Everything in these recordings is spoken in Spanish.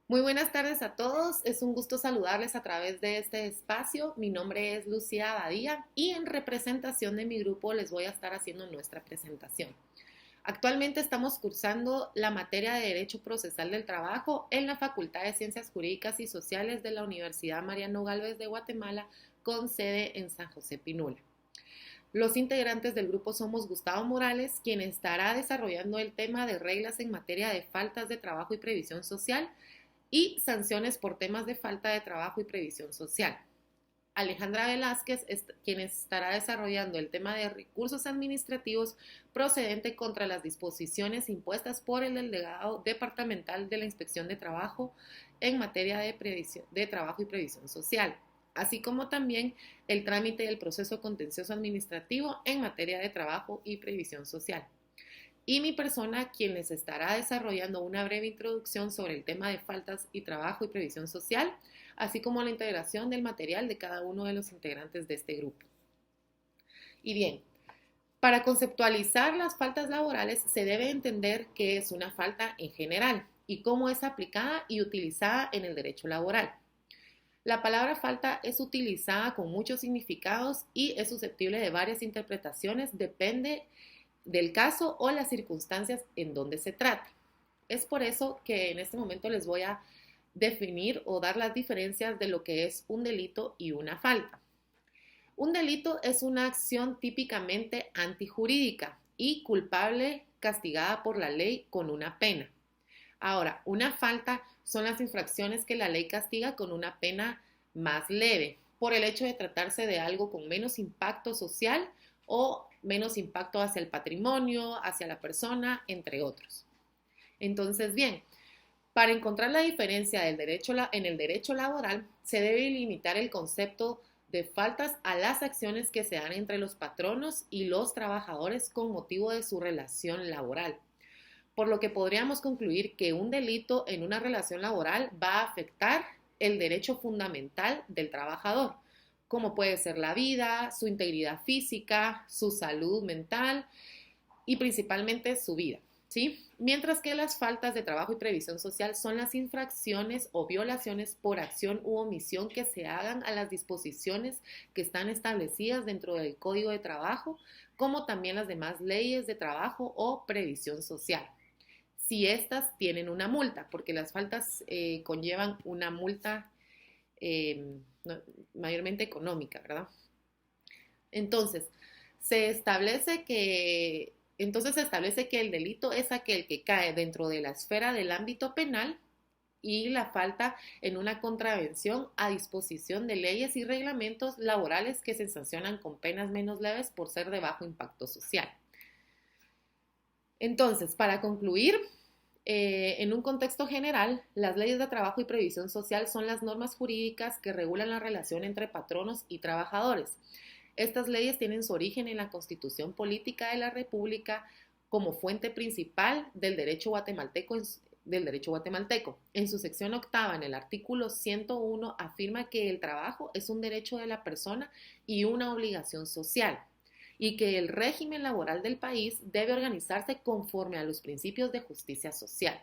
Muy buenas tardes a todos, es un gusto saludarles a través de este espacio. Mi nombre es Lucía Abadía y en representación de mi grupo les voy a estar haciendo nuestra presentación. Actualmente estamos cursando la materia de Derecho Procesal del Trabajo en la Facultad de Ciencias Jurídicas y Sociales de la Universidad Mariano Gálvez de Guatemala con sede en San José Pinula. Los integrantes del grupo somos Gustavo Morales, quien estará desarrollando el tema de reglas en materia de faltas de trabajo y previsión social y sanciones por temas de falta de trabajo y previsión social. Alejandra Velázquez, quien estará desarrollando el tema de recursos administrativos procedente contra las disposiciones impuestas por el delegado departamental de la Inspección de Trabajo en materia de trabajo y previsión social, así como también el trámite del proceso contencioso administrativo en materia de trabajo y previsión social. Y mi persona, quien les estará desarrollando una breve introducción sobre el tema de faltas y trabajo y previsión social, así como la integración del material de cada uno de los integrantes de este grupo. Y bien, para conceptualizar las faltas laborales se debe entender qué es una falta en general y cómo es aplicada y utilizada en el derecho laboral. La palabra falta es utilizada con muchos significados y es susceptible de varias interpretaciones, depende del caso o las circunstancias en donde se trate. Es por eso que en este momento les voy a definir o dar las diferencias de lo que es un delito y una falta. Un delito es una acción típicamente antijurídica y culpable castigada por la ley con una pena. Ahora, una falta son las infracciones que la ley castiga con una pena más leve, por el hecho de tratarse de algo con menos impacto social o menos impacto hacia el patrimonio, hacia la persona, entre otros. Entonces, bien, para encontrar la diferencia en el derecho laboral, se debe limitar el concepto de faltas a las acciones que se dan entre los patronos y los trabajadores con motivo de su relación laboral. Por lo que podríamos concluir que un delito en una relación laboral va a afectar el derecho fundamental del trabajador, como puede ser la vida, su integridad física, su salud mental y principalmente su vida, ¿sí? Mientras que las faltas de trabajo y previsión social son las infracciones o violaciones por acción u omisión que se hagan a las disposiciones que están establecidas dentro del Código de Trabajo, como también las demás leyes de trabajo o previsión social, si éstas tienen una multa, porque las faltas conllevan una multa mayormente económica, ¿verdad? Entonces, se establece que el delito es aquel que cae dentro de la esfera del ámbito penal y la falta en una contravención a disposición de leyes y reglamentos laborales que se sancionan con penas menos leves por ser de bajo impacto social. Entonces, para concluir, en un contexto general, las leyes de trabajo y previsión social son las normas jurídicas que regulan la relación entre patronos y trabajadores. Estas leyes tienen su origen en la Constitución Política de la República como fuente principal del derecho guatemalteco. En su sección octava, en el artículo 101, afirma que el trabajo es un derecho de la persona y una obligación social, y que el régimen laboral del país debe organizarse conforme a los principios de justicia social.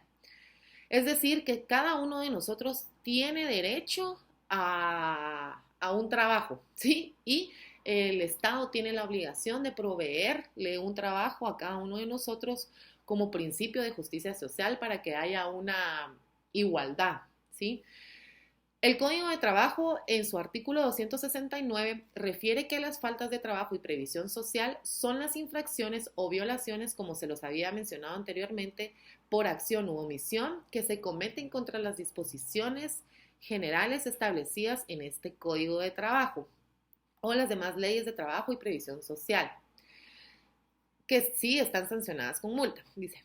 Es decir, que cada uno de nosotros tiene derecho a un trabajo, ¿sí? Y el Estado tiene la obligación de proveerle un trabajo a cada uno de nosotros como principio de justicia social para que haya una igualdad, ¿sí? El Código de Trabajo, en su artículo 269, refiere que las faltas de trabajo y previsión social son las infracciones o violaciones, como se los había mencionado anteriormente, por acción u omisión que se cometen contra las disposiciones generales establecidas en este Código de Trabajo o las demás leyes de trabajo y previsión social, que sí están sancionadas con multa, dice.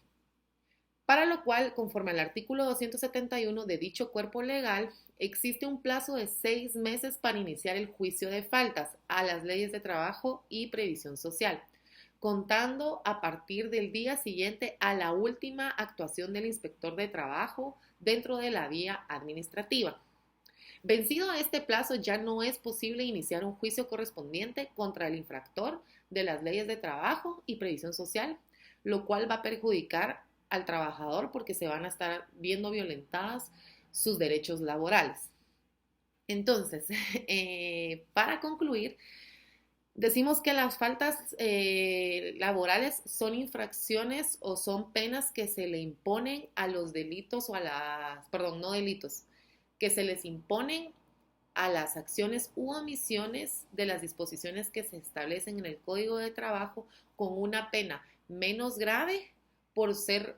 Para lo cual, conforme al artículo 271 de dicho cuerpo legal, existe un plazo de 6 meses para iniciar el juicio de faltas a las leyes de trabajo y previsión social, contando a partir del día siguiente a la última actuación del inspector de trabajo dentro de la vía administrativa. Vencido este plazo, ya no es posible iniciar un juicio correspondiente contra el infractor de las leyes de trabajo y previsión social, lo cual va a perjudicar al trabajador porque se van a estar viendo violentadas sus derechos laborales. Entonces, para concluir, decimos que las faltas laborales son infracciones o son penas que se le imponen a los delitos o a las, perdón, no delitos, que se les imponen a las acciones u omisiones de las disposiciones que se establecen en el Código de Trabajo con una pena menos grave por ser,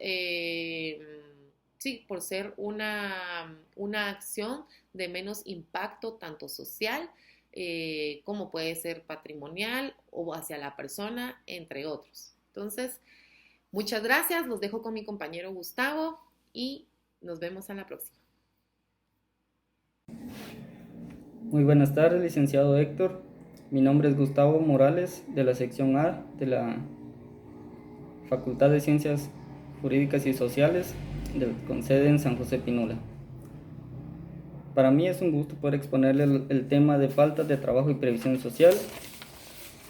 sí, por ser una acción de menos impacto tanto social como puede ser patrimonial o hacia la persona, entre otros. Entonces, muchas gracias, los dejo con mi compañero Gustavo y nos vemos a la próxima. Muy buenas tardes, licenciado Héctor. Mi nombre es Gustavo Morales, de la sección A de la Facultad de Ciencias Jurídicas y Sociales, con sede en San José Pinula. Para mí es un gusto poder exponerle el tema de faltas de trabajo y previsión social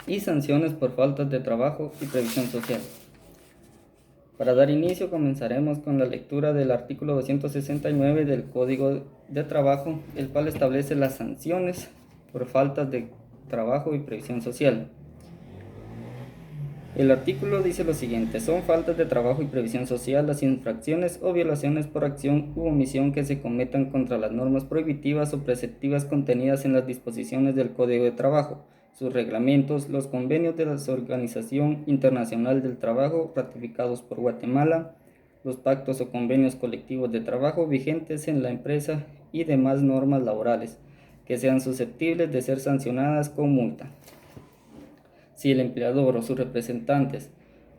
y sanciones por faltas de trabajo y previsión social. Para dar inicio, comenzaremos con la lectura del artículo 269 del Código de Trabajo, el cual establece las sanciones por faltas de trabajo y previsión social. El artículo dice lo siguiente: son faltas de trabajo y previsión social las infracciones o violaciones por acción u omisión que se cometan contra las normas prohibitivas o preceptivas contenidas en las disposiciones del Código de Trabajo, sus reglamentos, los convenios de la Organización Internacional del Trabajo ratificados por Guatemala, los pactos o convenios colectivos de trabajo vigentes en la empresa y demás normas laborales que sean susceptibles de ser sancionadas con multa. Si el empleador o sus representantes,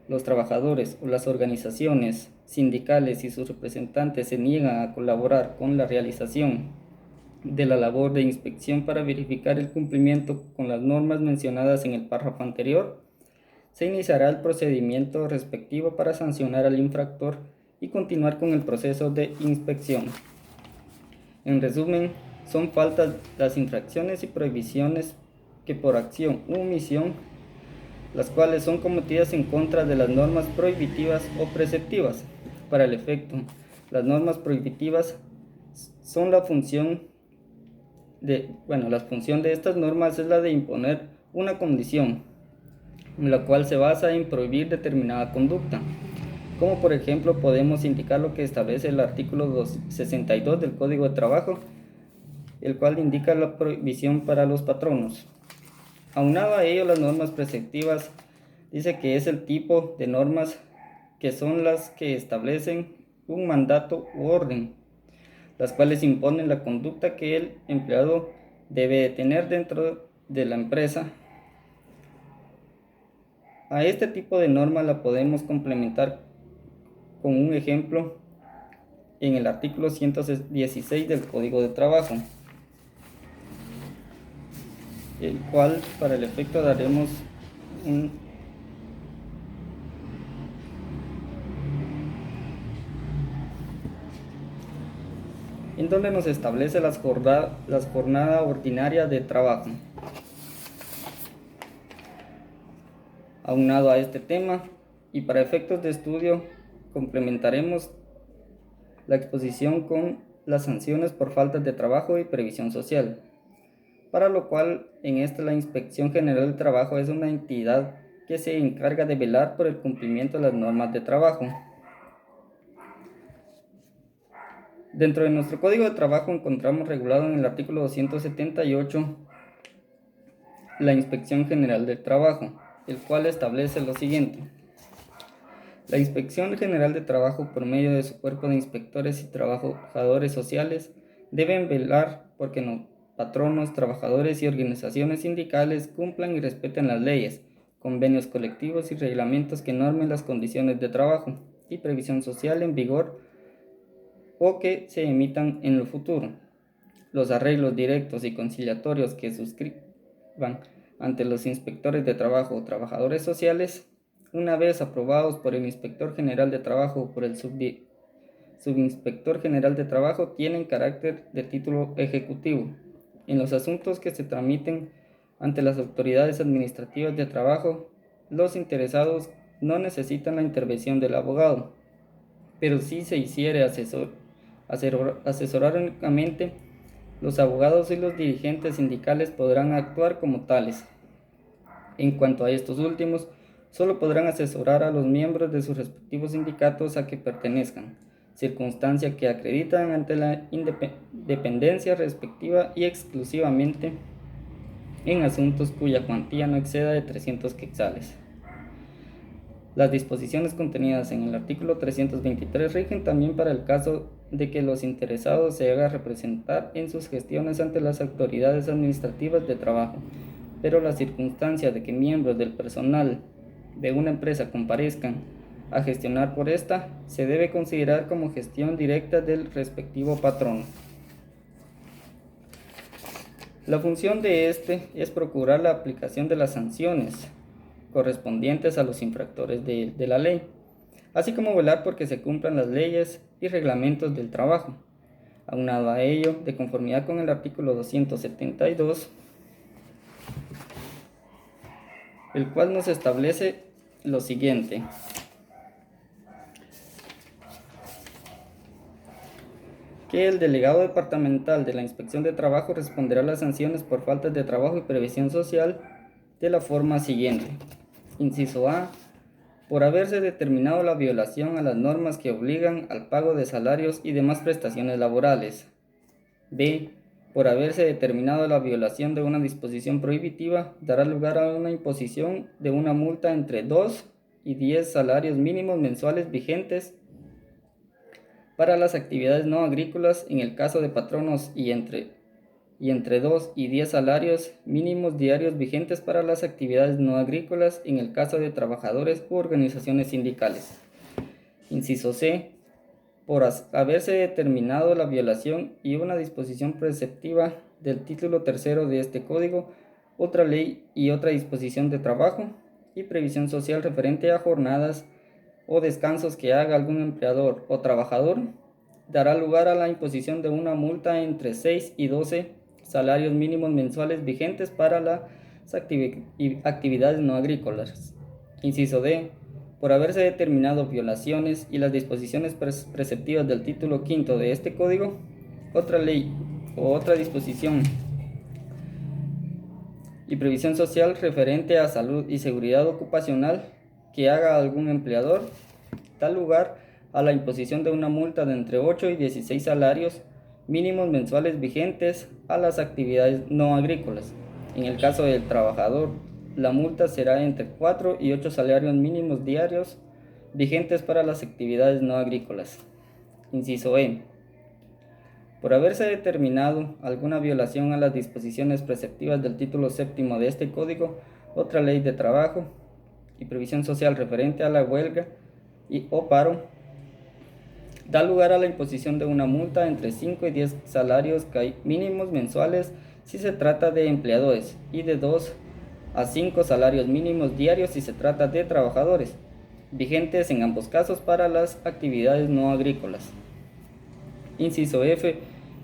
los trabajadores o las organizaciones sindicales y sus representantes se niegan a colaborar con la realización de la labor de inspección para verificar el cumplimiento con las normas mencionadas en el párrafo anterior, se iniciará el procedimiento respectivo para sancionar al infractor y continuar con el proceso de inspección. En resumen, son faltas las infracciones y prohibiciones que por acción u omisión, las cuales son cometidas en contra de las normas prohibitivas o preceptivas. Para el efecto, las normas prohibitivas son la función de estas normas es la de imponer una condición, en la cual se basa en prohibir determinada conducta, como por ejemplo podemos indicar lo que establece el artículo 262 del Código de Trabajo, el cual indica la prohibición para los patronos. Aunado a ello, las normas preceptivas dice que es el tipo de normas que son las que establecen un mandato u orden, las cuales imponen la conducta que el empleado debe tener dentro de la empresa. A este tipo de norma la podemos complementar con un ejemplo en el artículo 116 del Código de Trabajo, el cual para el efecto daremos en donde nos establece las jornadas ordinarias de trabajo. Aunado a este tema y para efectos de estudio, complementaremos la exposición con las sanciones por faltas de trabajo y previsión social, para lo cual en esta la Inspección General del Trabajo es una entidad que se encarga de velar por el cumplimiento de las normas de trabajo. Dentro de nuestro Código de Trabajo encontramos regulado en el artículo 278 la Inspección General del Trabajo, el cual establece lo siguiente: la Inspección General de Trabajo, por medio de su cuerpo de inspectores y trabajadores sociales, deben velar porque los patronos, trabajadores y organizaciones sindicales cumplan y respeten las leyes, convenios colectivos y reglamentos que normen las condiciones de trabajo y previsión social en vigor o que se emitan en el futuro. Los arreglos directos y conciliatorios que suscriban ante los inspectores de trabajo o trabajadores sociales, una vez aprobados por el Inspector General de Trabajo o por el Subinspector General de Trabajo, tienen carácter de título ejecutivo. En los asuntos que se tramiten ante las autoridades administrativas de trabajo, los interesados no necesitan la intervención del abogado, pero si se hiciere Asesorar únicamente. Los abogados y los dirigentes sindicales podrán actuar como tales. En cuanto a estos últimos, solo podrán asesorar a los miembros de sus respectivos sindicatos a que pertenezcan, circunstancia que acreditan ante la independencia respectiva y exclusivamente en asuntos cuya cuantía no exceda de 300 quetzales. Las disposiciones contenidas en el artículo 323 rigen también para el caso de que los interesados se hagan representar en sus gestiones ante las autoridades administrativas de trabajo, pero la circunstancia de que miembros del personal de una empresa comparezcan a gestionar por esta se debe considerar como gestión directa del respectivo patrono. La función de este es procurar la aplicación de las sanciones correspondientes a los infractores de la ley, así como velar por que se cumplan las leyes y reglamentos del trabajo. Aunado a ello, de conformidad con el artículo 272, el cual nos establece lo siguiente. Que el delegado departamental de la Inspección de Trabajo responderá a las sanciones por faltas de trabajo y previsión social de la forma siguiente. Inciso A. Por haberse determinado la violación a las normas que obligan al pago de salarios y demás prestaciones laborales. B. Por haberse determinado la violación de una disposición prohibitiva, dará lugar a una imposición de una multa entre 2 y 10 salarios mínimos mensuales vigentes para las actividades no agrícolas en el caso de patronos y entre 2 y 10 salarios mínimos diarios vigentes para las actividades no agrícolas en el caso de trabajadores u organizaciones sindicales. Inciso C. Por haberse determinado la violación y una disposición preceptiva del título tercero de este código, otra ley y otra disposición de trabajo y previsión social referente a jornadas o descansos que haga algún empleador o trabajador, dará lugar a la imposición de una multa entre 6 y 12 salarios mínimos mensuales vigentes para las actividades no agrícolas. Inciso D. Por haberse determinado violaciones y las disposiciones preceptivas del título quinto de este código, otra ley o otra disposición y previsión social referente a salud y seguridad ocupacional que haga algún empleador, da lugar a la imposición de una multa de entre 8 y 16 salarios mínimos mensuales vigentes a las actividades no agrícolas. En el caso del trabajador, la multa será entre 4 y 8 salarios mínimos diarios vigentes para las actividades no agrícolas. Inciso E. Por haberse determinado alguna violación a las disposiciones preceptivas del título séptimo de este código, otra ley de trabajo y previsión social referente a la huelga o paro, da lugar a la imposición de una multa entre 5 y 10 salarios mínimos mensuales si se trata de empleadores y de 2 a 5 salarios mínimos diarios si se trata de trabajadores, vigentes en ambos casos para las actividades no agrícolas. Inciso F.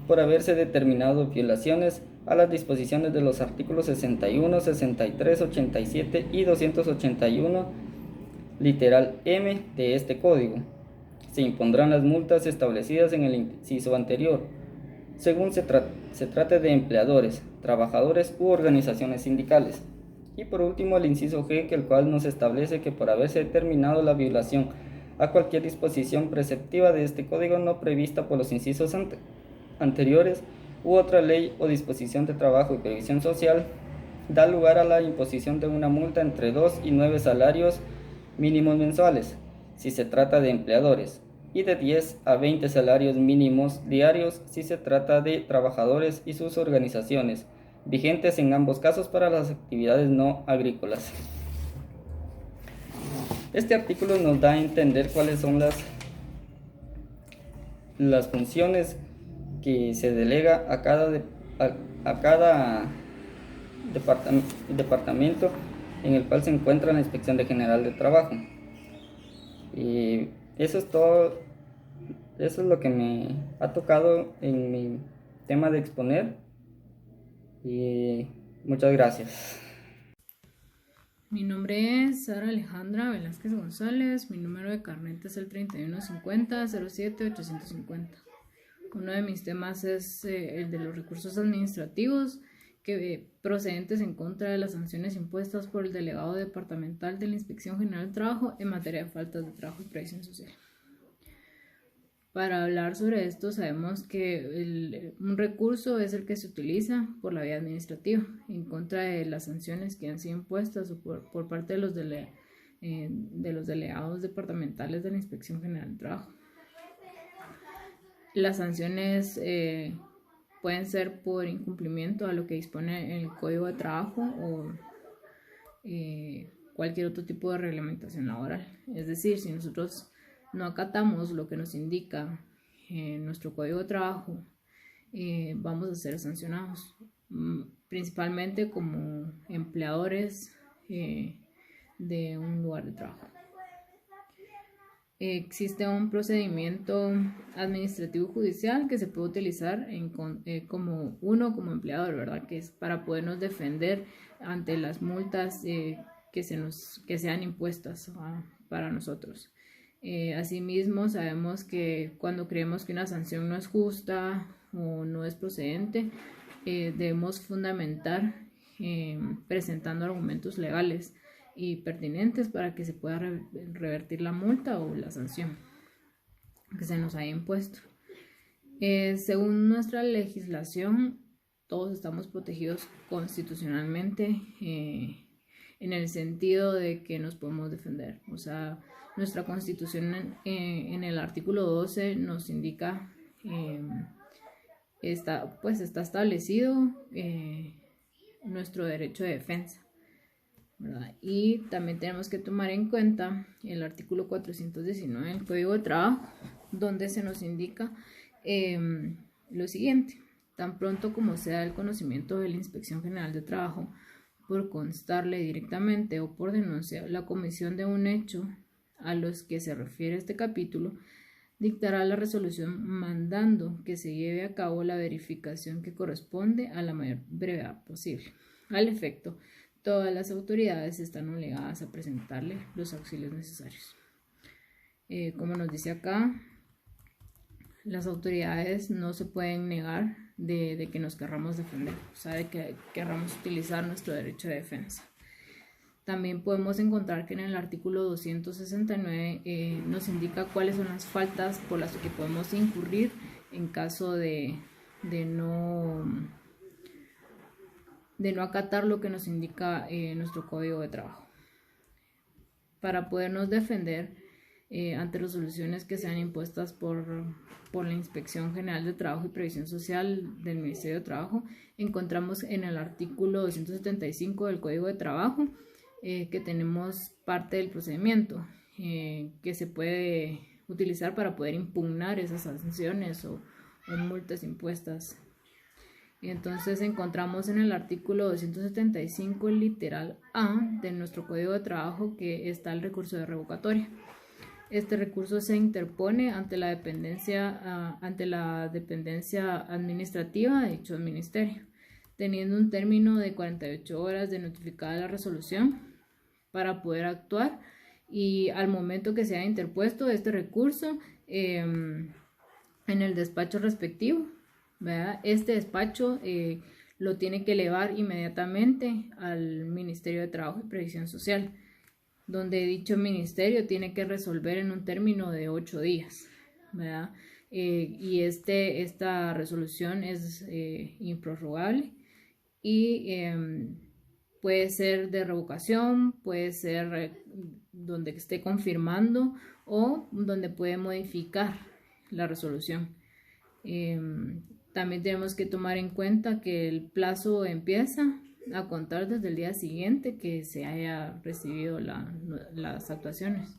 Por haberse determinado violaciones a las disposiciones de los artículos 61, 63, 87 y 281, literal M de este código. Se impondrán las multas establecidas en el inciso anterior, según se trate de empleadores, trabajadores u organizaciones sindicales. Y por último el inciso G, el cual nos establece que por haberse determinado la violación a cualquier disposición preceptiva de este código no prevista por los incisos anteriores u otra ley o disposición de trabajo y previsión social, da lugar a la imposición de una multa entre 2 y 9 salarios mínimos mensuales, si se trata de empleadores, y de 10 a 20 salarios mínimos diarios si se trata de trabajadores y sus organizaciones, vigentes en ambos casos para las actividades no agrícolas. Este artículo nos da a entender cuáles son las funciones que se delega a cada departamento en el cual se encuentra la Inspección General de Trabajo. Y eso es todo, eso es lo que me ha tocado en mi tema de exponer. Y muchas gracias. Mi nombre es Sara Alejandra Velázquez González. Mi número de carnet es el 3150-07-850. Uno de mis temas es el de los recursos administrativos procedentes en contra de las sanciones impuestas por el delegado departamental de la Inspección General del Trabajo en materia de faltas de trabajo y previsión social. Para hablar sobre esto, sabemos que un recurso es el que se utiliza por la vía administrativa en contra de las sanciones que han sido impuestas por parte de los delegados departamentales de la Inspección General del Trabajo. Las sanciones pueden ser por incumplimiento a lo que dispone el Código de Trabajo o cualquier otro tipo de reglamentación laboral. Es decir, si nosotros no acatamos lo que nos indica nuestro Código de Trabajo, vamos a ser sancionados, principalmente como empleadores de un lugar de trabajo. Existe un procedimiento administrativo judicial que se puede utilizar como empleador, ¿verdad? Que es para podernos defender ante las multas que sean impuestas para nosotros. Asimismo, sabemos que cuando creemos que una sanción no es justa o no es procedente, debemos fundamentar presentando argumentos legales y pertinentes para que se pueda revertir la multa o la sanción que se nos haya impuesto. Según nuestra legislación, todos estamos protegidos constitucionalmente en el sentido de que nos podemos defender. O sea, nuestra Constitución en el artículo 12 nos indica, está establecido nuestro derecho de defensa, ¿verdad? Y también tenemos que tomar en cuenta el artículo 419 del Código de Trabajo, donde se nos indica lo siguiente: tan pronto como sea el conocimiento de la Inspección General de Trabajo, por constarle directamente o por denuncia la comisión de un hecho a los que se refiere este capítulo, dictará la resolución mandando que se lleve a cabo la verificación que corresponde a la mayor brevedad posible. Al efecto, todas las autoridades están obligadas a presentarle los auxilios necesarios. Como nos dice acá, las autoridades no se pueden negar de que nos querramos defender, o sea, de que querramos utilizar nuestro derecho de defensa. También podemos encontrar que en el artículo 269 nos indica cuáles son las faltas por las que podemos incurrir en caso de no acatar lo que nos indica nuestro Código de Trabajo. Para podernos defender ante resoluciones que sean impuestas por la Inspección General de Trabajo y Previsión Social del Ministerio de Trabajo, encontramos en el artículo 275 del Código de Trabajo que tenemos parte del procedimiento que se puede utilizar para poder impugnar esas sanciones o multas impuestas. Entonces encontramos en el artículo 275 el literal A de nuestro Código de Trabajo que está el recurso de revocatoria. Este recurso se interpone ante la dependencia administrativa de dicho ministerio, teniendo un término de 48 horas de notificada la resolución para poder actuar, y al momento que se haya interpuesto este recurso en el despacho respectivo, ¿verdad? Este despacho lo tiene que elevar inmediatamente al Ministerio de Trabajo y Previsión Social, donde dicho ministerio tiene que resolver en un término de 8 días, ¿verdad? Y esta resolución es improrrogable y puede ser de revocación, puede ser donde esté confirmando o donde puede modificar la resolución. También tenemos que tomar en cuenta que el plazo empieza a contar desde el día siguiente que se haya recibido las actuaciones.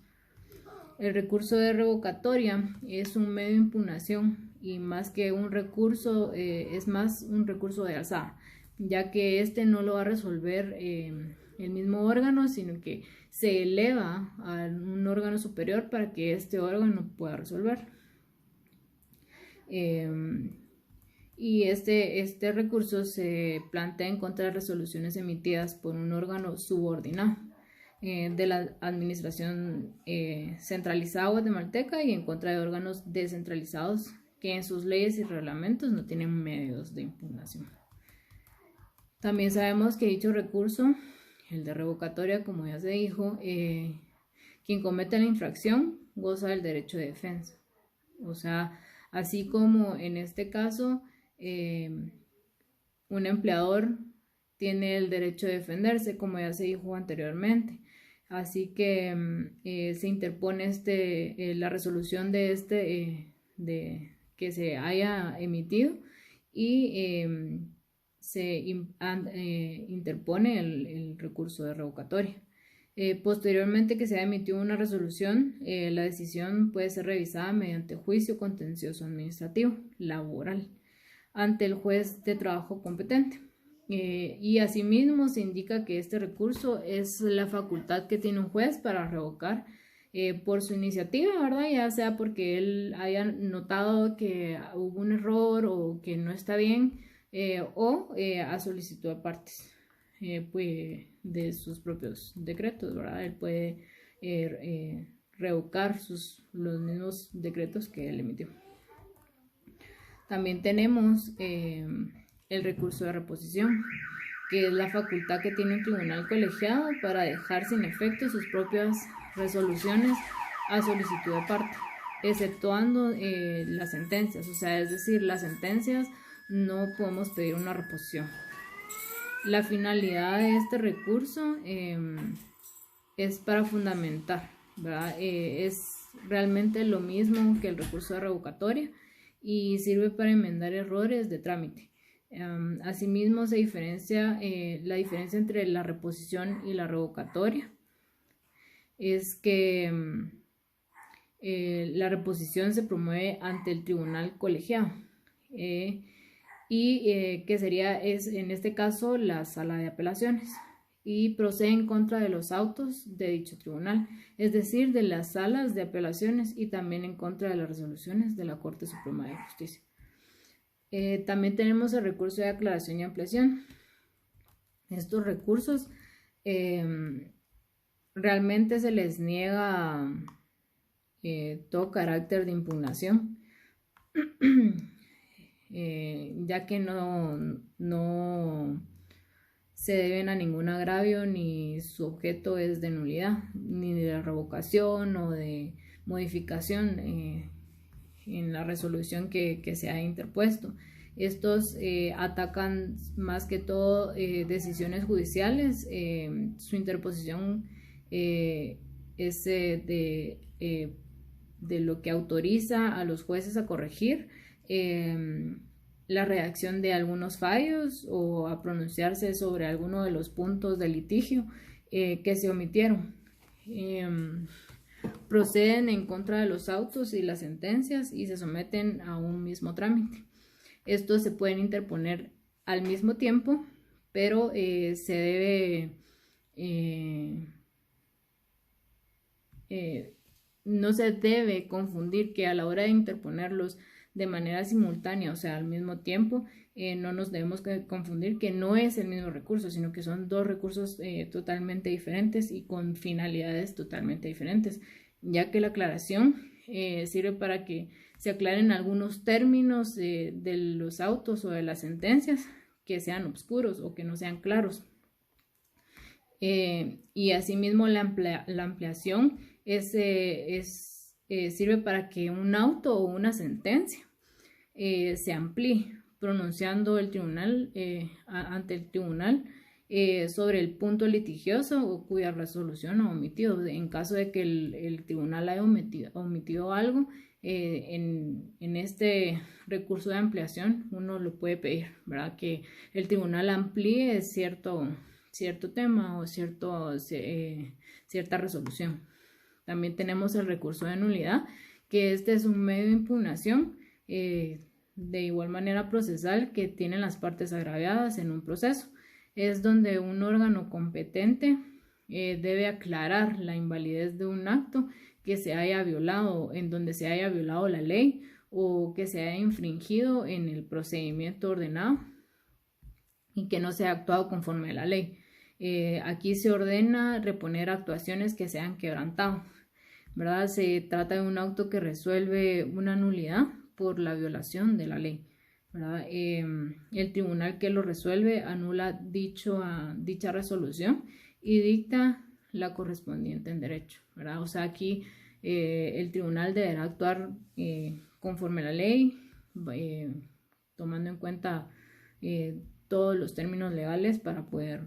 El recurso de revocatoria es un medio de impugnación y más que un recurso, es más un recurso de alzada, ya que este no lo va a resolver el mismo órgano, sino que se eleva a un órgano superior para que este órgano pueda resolver. Y este recurso se plantea en contra de resoluciones emitidas por un órgano subordinado de la administración centralizada guatemalteca y en contra de órganos descentralizados que en sus leyes y reglamentos no tienen medios de impugnación. También sabemos que dicho recurso, el de revocatoria, como ya se dijo, quien comete la infracción goza del derecho de defensa. O sea, así como en este caso, un empleador tiene el derecho de defenderse, como ya se dijo anteriormente. Así que se interpone la resolución de que se haya emitido y se interpone el recurso de revocatoria. Posteriormente que se haya emitido una resolución, la decisión puede ser revisada mediante juicio contencioso administrativo laboral ante el juez de trabajo competente. Y asimismo se indica que este recurso es la facultad que tiene un juez para revocar por su iniciativa, ¿verdad? Ya sea porque él haya notado que hubo un error o que no está bien, o a solicitud de partes pues, de sus propios decretos, ¿verdad? Él puede revocar los mismos decretos que él emitió. También tenemos el recurso de reposición, que es la facultad que tiene un tribunal colegiado para dejar sin efecto sus propias resoluciones a solicitud de parte, exceptuando las sentencias, o sea, es decir, las sentencias no podemos pedir una reposición. La finalidad de este recurso es para fundamentar, ¿verdad? Es realmente lo mismo que el recurso de revocatoria y sirve para enmendar errores de trámite. Asimismo, se diferencia la diferencia entre la reposición y la revocatoria. Es que la reposición se promueve ante el tribunal colegiado y que es en este caso la sala de apelaciones y procede en contra de los autos de dicho tribunal, es decir, de las salas de apelaciones y también en contra de las resoluciones de la Corte Suprema de Justicia. También tenemos el recurso de aclaración y ampliación. Estos recursos realmente se les niega todo carácter de impugnación, ya que no se deben a ningún agravio ni su objeto es de nulidad, ni de revocación o de modificación en la resolución que se ha interpuesto. Estos atacan más que todo decisiones judiciales. Su interposición es de lo que autoriza a los jueces a corregir la redacción de algunos fallos o a pronunciarse sobre alguno de los puntos de litigio que se omitieron. Proceden en contra de los autos y las sentencias y se someten a un mismo trámite. Estos se pueden interponer al mismo tiempo, pero no se debe confundir que a la hora de interponerlos de manera simultánea, o sea, al mismo tiempo, no nos debemos confundir que no es el mismo recurso, sino que son dos recursos totalmente diferentes y con finalidades totalmente diferentes, ya que la aclaración sirve para que se aclaren algunos términos de los autos o de las sentencias que sean oscuros o que no sean claros. Y asimismo la ampliación sirve para que un auto o una sentencia se amplíe, pronunciando el tribunal ante el tribunal sobre el punto litigioso o cuya resolución ha omitido. En caso de que el tribunal haya omitido algo, en este recurso de ampliación uno lo puede pedir, ¿verdad? Que el tribunal amplíe cierto tema o cierta resolución. También tenemos el recurso de nulidad, que este es un medio de impugnación de igual manera procesal que tienen las partes agraviadas en un proceso. Es donde un órgano competente debe aclarar la invalidez de un acto que se haya violado, en donde se haya violado la ley o que se haya infringido en el procedimiento ordenado y que no se ha actuado conforme a la ley. Aquí se ordena reponer actuaciones que se han quebrantado, ¿verdad? Se trata de un auto que resuelve una nulidad por la violación de la ley, ¿verdad? El tribunal que lo resuelve anula dicha resolución y dicta la correspondiente en derecho, ¿verdad? O sea, aquí el tribunal deberá actuar conforme a la ley, tomando en cuenta todos los términos legales para poder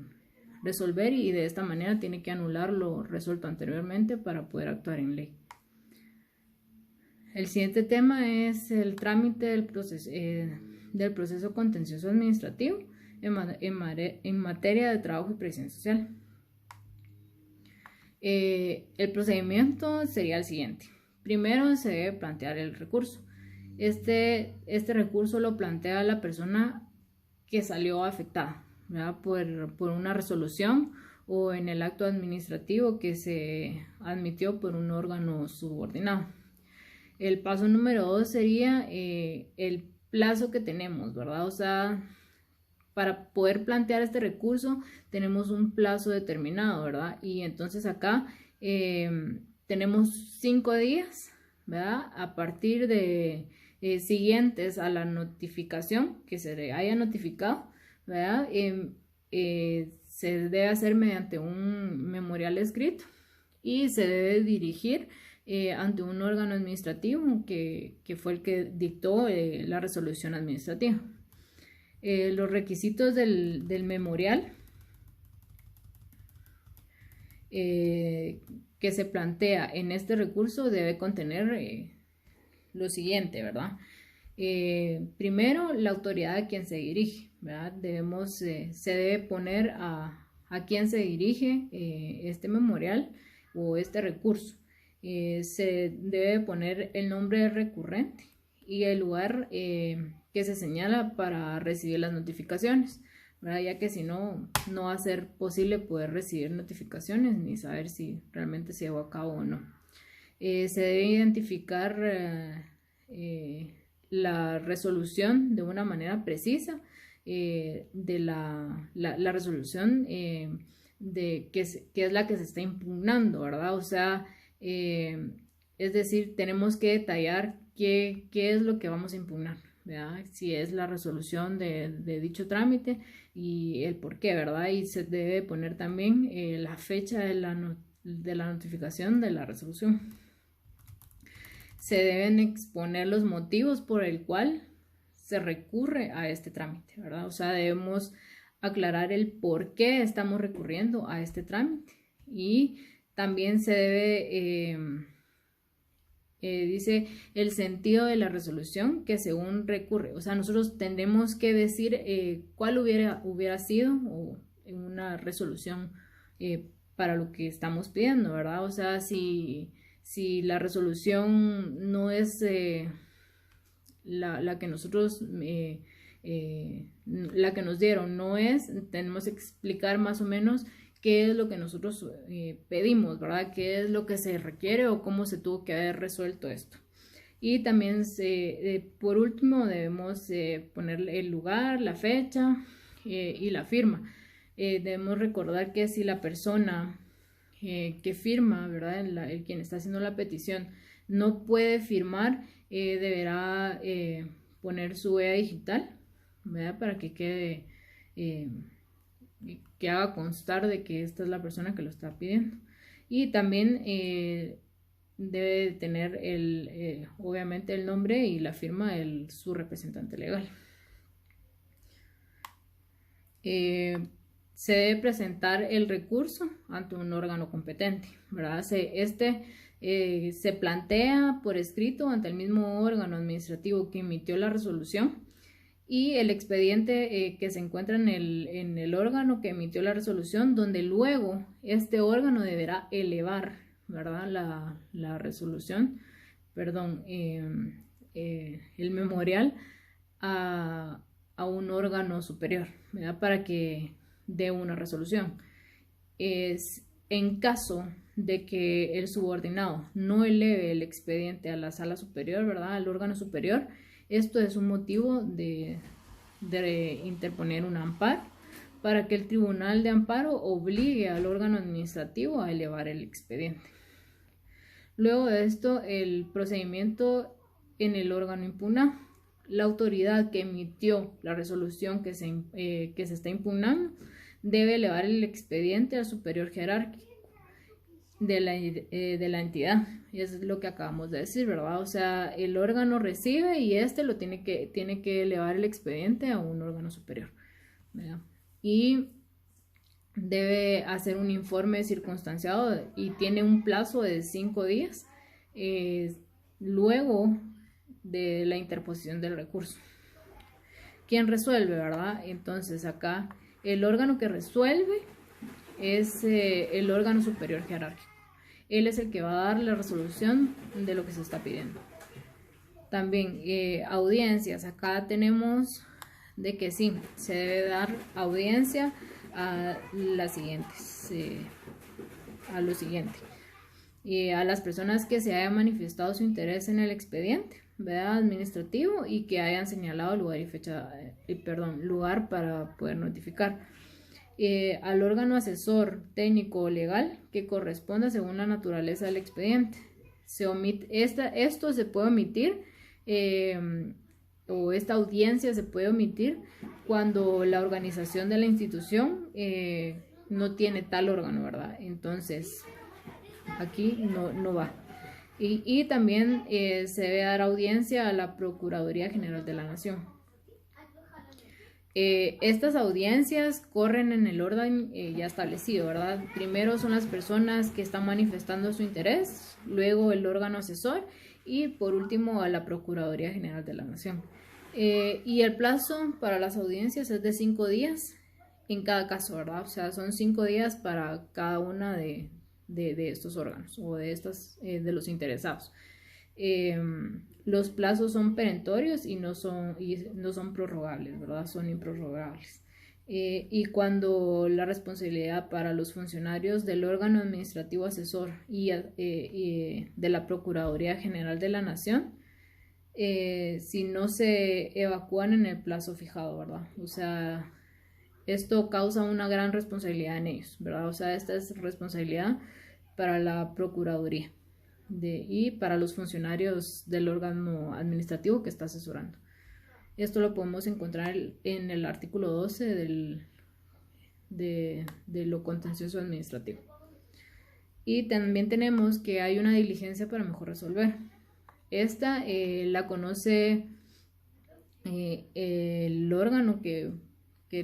resolver, y de esta manera tiene que anular lo resuelto anteriormente para poder actuar en ley. El siguiente tema es el trámite del proceso contencioso administrativo en materia de trabajo y previsión social. El procedimiento sería el siguiente. Primero se debe plantear el recurso. Este recurso lo plantea la persona que salió afectada, ¿verdad? por una resolución o en el acto administrativo que se admitió por un órgano subordinado. El paso número 2 sería el plazo que tenemos, ¿verdad? O sea, para poder plantear este recurso tenemos un plazo determinado, ¿verdad? Y entonces acá tenemos 5 días, ¿verdad? A partir de siguientes a la notificación que se le haya notificado, ¿verdad? Se debe hacer mediante un memorial escrito y se debe dirigir ante un órgano administrativo que fue el que dictó la resolución administrativa. Los requisitos del memorial que se plantea en este recurso debe contener lo siguiente, ¿verdad? Primero, la autoridad a quien se dirige, ¿verdad? Se debe poner a quien se dirige este memorial o este recurso. Se debe poner el nombre recurrente y el lugar que se señala para recibir las notificaciones, ¿verdad? Ya que si no, no va a ser posible poder recibir notificaciones ni saber si realmente se llevó a cabo o no. Se debe identificar la resolución de una manera precisa de la resolución que es la que se está impugnando, ¿verdad? O sea, es decir, tenemos que detallar qué es lo que vamos a impugnar, ¿verdad? Si es la resolución de dicho trámite y el por qué, ¿verdad? Y se debe poner también la fecha de la notificación de la resolución. Se deben exponer los motivos por el cual se recurre a este trámite, ¿verdad? O sea, debemos aclarar el por qué estamos recurriendo a este trámite y también se debe, dice, el sentido de la resolución que según recurre. O sea, nosotros tenemos que decir cuál hubiera sido una resolución para lo que estamos pidiendo, ¿verdad? O sea, si la resolución no es la que nosotros, la que nos dieron no es, tenemos que explicar más o menos qué es lo que nosotros pedimos, ¿verdad? ¿Qué es lo que se requiere o cómo se tuvo que haber resuelto esto? Y también, por último, debemos poner el lugar, la fecha y la firma. Debemos recordar que si la persona que firma, ¿verdad? El quien está haciendo la petición no puede firmar, deberá poner su huella digital, ¿verdad? Para que quede, que haga constar de que esta es la persona que lo está pidiendo. Y también debe tener obviamente el nombre y la firma de su representante legal. Se debe presentar el recurso ante un órgano competente, ¿verdad? Se plantea por escrito ante el mismo órgano administrativo que emitió la resolución y el expediente que se encuentra en el órgano que emitió la resolución, donde luego este órgano deberá elevar, ¿verdad? La resolución, perdón, el memorial a un órgano superior, ¿verdad? Para que dé una resolución. En caso de que el subordinado no eleve el expediente a la sala superior, ¿verdad? Al órgano superior, esto es un motivo de interponer un amparo para que el tribunal de amparo obligue al órgano administrativo a elevar el expediente. Luego de esto, el procedimiento en el órgano impugnado. La autoridad que emitió la resolución que se está impugnando debe elevar el expediente al superior jerárquico de la entidad. Y eso es lo que acabamos de decir, ¿verdad? O sea, el órgano recibe y lo tiene que elevar el expediente a un órgano superior, ¿verdad? Y debe hacer un informe circunstanciado y tiene un plazo de 5 días luego de la interposición del recurso. ¿Quién resuelve, verdad? Entonces acá el órgano que resuelve es el órgano superior jerárquico. Él es el que va a dar la resolución de lo que se está pidiendo. También audiencias. Acá tenemos de que sí, se debe dar audiencia a las siguientes, a lo siguiente. A las personas que se hayan manifestado su interés en el expediente, ¿verdad?, administrativo y que hayan señalado lugar y fecha, lugar para poder notificar. Al órgano asesor técnico o legal que corresponda según la naturaleza del expediente. Esto se puede omitir o esta audiencia se puede omitir cuando la organización de la institución no tiene tal órgano, ¿verdad? Entonces aquí no va. Y también se debe dar audiencia a la Procuraduría General de la Nación. Estas audiencias corren en el orden ya establecido, ¿verdad? Primero son las personas que están manifestando su interés, luego el órgano asesor y por último a la Procuraduría General de la Nación. Y el plazo para las audiencias es de 5 días en cada caso, ¿verdad? O sea, son 5 días para cada una de estos órganos o de los interesados. Los plazos son perentorios y no son prorrogables, ¿verdad? Son improrrogables. Y cuando la responsabilidad para los funcionarios del órgano administrativo asesor y de la Procuraduría General de la Nación, si no se evacúan en el plazo fijado, ¿verdad? O sea, esto causa una gran responsabilidad en ellos, ¿verdad? O sea, esta es responsabilidad para la Procuraduría y para los funcionarios del órgano administrativo que está asesorando. Esto lo podemos encontrar en el artículo 12 de lo contencioso administrativo. Y también tenemos que hay una diligencia para mejor resolver. Esta la conoce el órgano que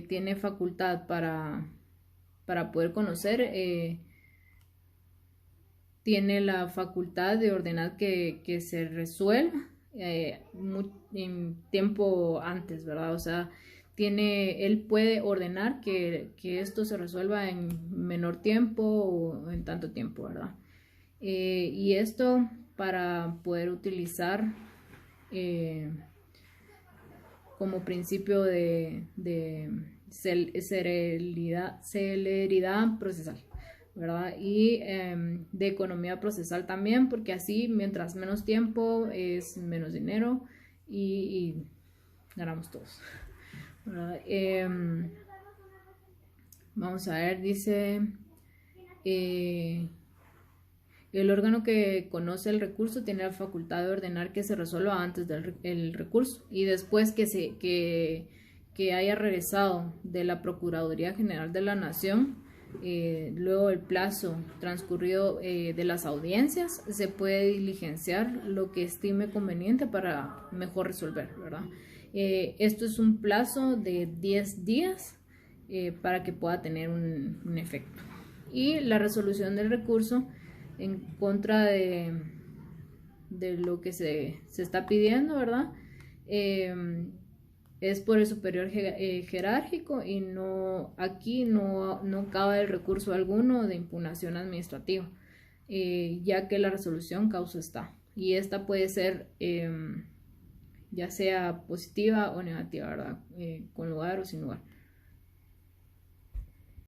tiene facultad para poder conocer, tiene la facultad de ordenar que se resuelva en tiempo antes, ¿verdad? O sea, él puede ordenar que esto se resuelva en menor tiempo o en tanto tiempo, ¿verdad? Y esto para poder utilizar como principio de celeridad procesal, ¿verdad? Y de economía procesal también, porque así mientras menos tiempo es menos dinero y ganamos todos, ¿verdad? Vamos a ver, dice el órgano que conoce el recurso tiene la facultad de ordenar que se resuelva antes del recurso y después que haya regresado de la Procuraduría General de la Nación. Luego el plazo transcurrido de las audiencias se puede diligenciar lo que estime conveniente para mejor resolver, ¿verdad? Esto es un plazo de 10 días para que pueda tener un efecto. Y la resolución del recurso en contra de lo que se está pidiendo, ¿verdad? Es por el superior jerárquico y aquí no cabe el recurso alguno de impugnación administrativa, ya que la resolución causa está. Y esta puede ser ya sea positiva o negativa, ¿verdad? Con lugar o sin lugar.